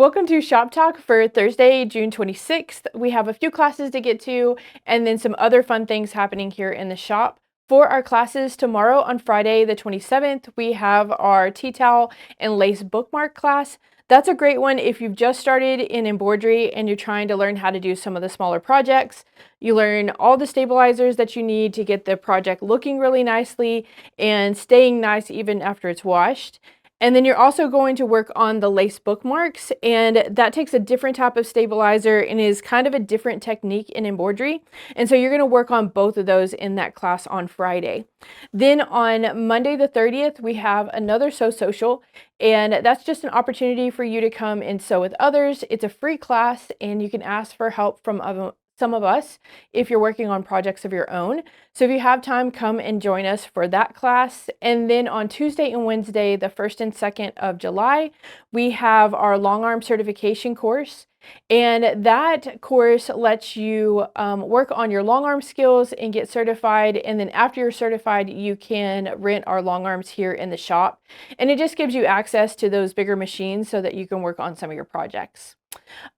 Welcome to Shop Talk for Thursday, June 26th. We have a few classes to get to and then some other fun things happening here in the shop. For our classes tomorrow on Friday the 27th, we have our tea towel and lace bookmark class. That's a great one if you've just started in embroidery and you're trying to learn how to do some of the smaller projects. You learn all the stabilizers that you need to get the project looking really nicely and staying nice even after it's washed. And then you're also going to work on the lace bookmarks, and that takes a different type of stabilizer and is kind of a different technique in embroidery. And so you're going to work on both of those in that class on Friday. Then on Monday the 30th, we have another Sew Social, and that's just an opportunity for you to come and sew with others. It's a free class, and you can ask for help from some of us if you're working on projects of your own. So if you have time, come and join us for that class. And then on Tuesday and Wednesday, the 1st and 2nd of July, we have our long arm certification course. And that course lets you work on your long arm skills and get certified. And then after you're certified, you can rent our long arms here in the shop. And it just gives you access to those bigger machines so that you can work on some of your projects.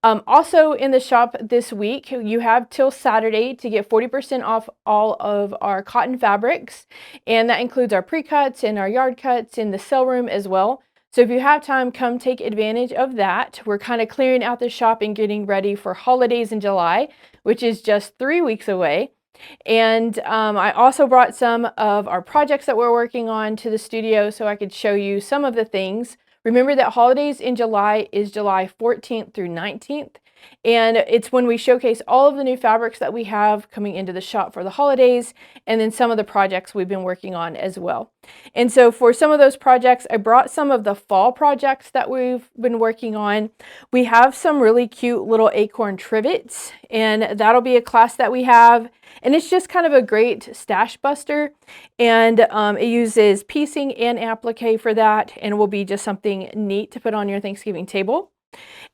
Also in the shop this week, you have till Saturday to get 40% off all of our cotton fabrics, and that includes our pre-cuts and our yard cuts in the sale room as well. So if you have time, come take advantage of that. We're kind of clearing out the shop and getting ready for holidays in July, which is just 3 weeks away. And I also brought some of our projects that we're working on to the studio so I could show you some of the things. Remember that holidays in July is July 14th through 19th, and it's when we showcase all of the new fabrics that we have coming into the shop for the holidays, and then some of the projects we've been working on as well. And so for some of those projects, I brought some of the fall projects that we've been working on. We have some really cute little acorn trivets, and that'll be a class that we have. And it's just kind of a great stash buster, and it uses piecing and applique for that, and will be just something neat to put on your Thanksgiving table.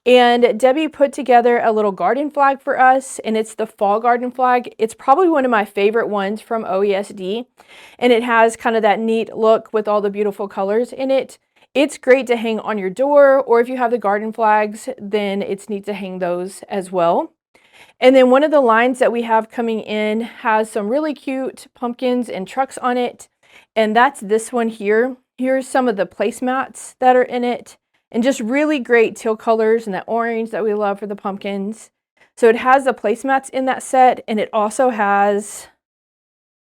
And Debbie put together a little garden flag for us, and it's the fall garden flag. It's probably one of my favorite ones from OESD, and it has kind of that neat look with all the beautiful colors in it. It's great to hang on your door, or if you have the garden flags, then it's neat to hang those as well. And then one of the lines that we have coming in has some really cute pumpkins and trucks on it. And that's this one here. Here's some of the placemats that are in it. And just really great teal colors and that orange that we love for the pumpkins. So it has the placemats in that set, and it also has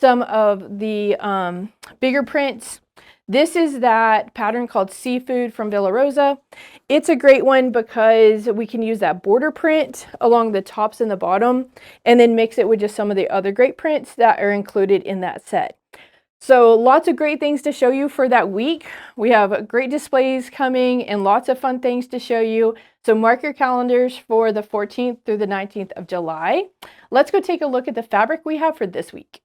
some of the bigger prints. This is that pattern called Seafood from Villa Rosa. It's a great one because we can use that border print along the tops and the bottom, and then mix it with just some of the other great prints that are included in that set. So lots of great things to show you for that week. We have great displays coming and lots of fun things to show you. So mark your calendars for the 14th through the 19th of July. Let's go take a look at the fabric we have for this week.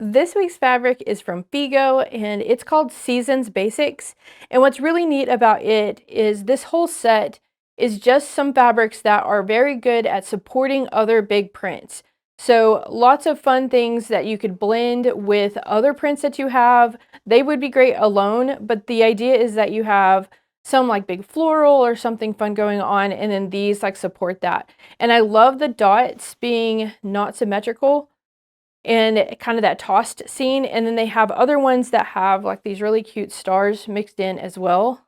This week's fabric is from Figo, and it's called Seasons Basics. And what's really neat about it is this whole set is just some fabrics that are very good at supporting other big prints. So lots of fun things that you could blend with other prints that you have. They would be great alone, but the idea is that you have some like big floral or something fun going on, and then these like support that. And I love the dots being not symmetrical and kind of that tossed scene. And then they have other ones that have like these really cute stars mixed in as well.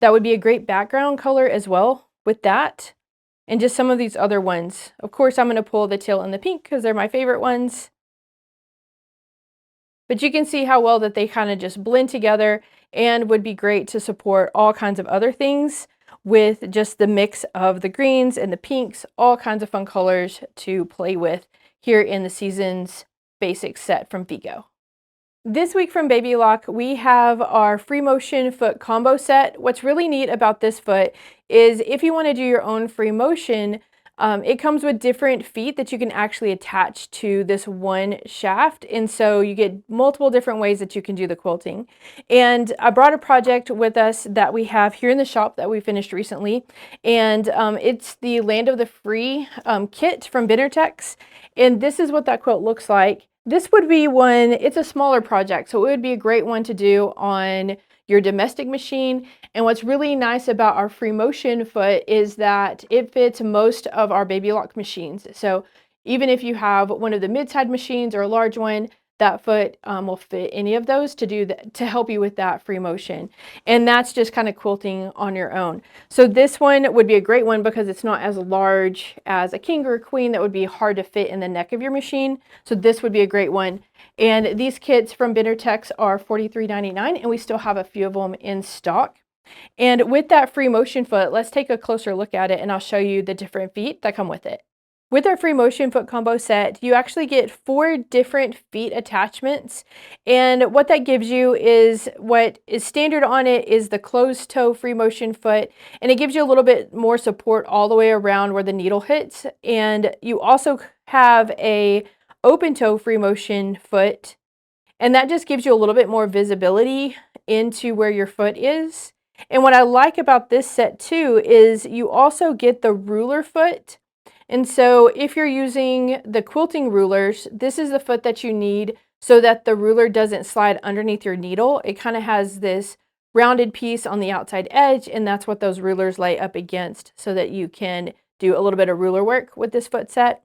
That would be a great background color as well with that. And just some of these other ones. Of course, I'm going to pull the teal and the pink because they're my favorite ones. But you can see how well that they kind of just blend together and would be great to support all kinds of other things with just the mix of the greens and the pinks, all kinds of fun colors to play with here in the Seasons Basics set from Figo. This week from Baby Lock, we have our Free Motion foot combo set. What's really neat about this foot is if you want to do your own free motion, it comes with different feet that you can actually attach to this one shaft. And so you get multiple different ways that you can do the quilting. And I brought a project with us that we have here in the shop that we finished recently. And it's the Land of the Free kit from Benartex. And this is what that quilt looks like. This would be one, it's a smaller project, so it would be a great one to do on your domestic machine. And what's really nice about our free motion foot is that it fits most of our Baby Lock machines. So even if you have one of the mid-side machines or a large one, that foot will fit any of those to do that, to help you with that free motion. And that's just kind of quilting on your own. So this one would be a great one because it's not as large as a king or a queen that would be hard to fit in the neck of your machine. So this would be a great one. And these kits from Bendertex are $43.99, and we still have a few of them in stock. And with that free motion foot, let's take a closer look at it and I'll show you the different feet that come with it. With our free motion foot combo set, you actually get 4 different feet attachments. And what that gives you is, what is standard on it is the closed toe free motion foot. And it gives you a little bit more support all the way around where the needle hits. And you also have a open toe free motion foot. And that just gives you a little bit more visibility into where your foot is. And what I like about this set too is you also get the ruler foot. And so if you're using the quilting rulers, this is the foot that you need so that the ruler doesn't slide underneath your needle. It kind of has this rounded piece on the outside edge, and that's what those rulers lay up against so that you can do a little bit of ruler work with this foot set.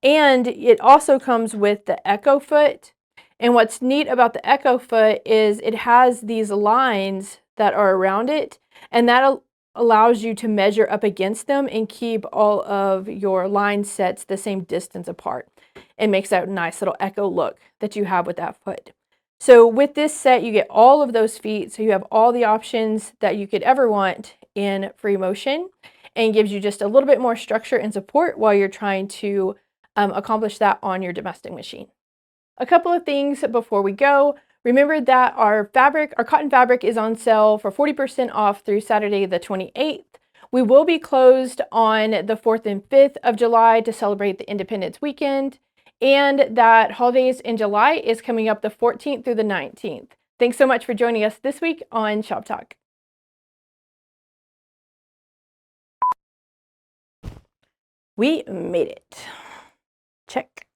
And it also comes with the Echo foot. And what's neat about the Echo foot is it has these lines that are around it, and that allows you to measure up against them and keep all of your line sets the same distance apart. It makes that nice little Echo look that you have with that foot. So with this set, you get all of those feet, so you have all the options that you could ever want in free motion, and gives you just a little bit more structure and support while you're trying to accomplish that on your domestic machine. A couple of things before we go. Remember that our cotton fabric is on sale for 40% off through Saturday the 28th. We will be closed on the 4th and 5th of July to celebrate the Independence weekend, and that holidays in July is coming up the 14th through the 19th. Thanks so much for joining us this week on Shop Talk. We made it. Check.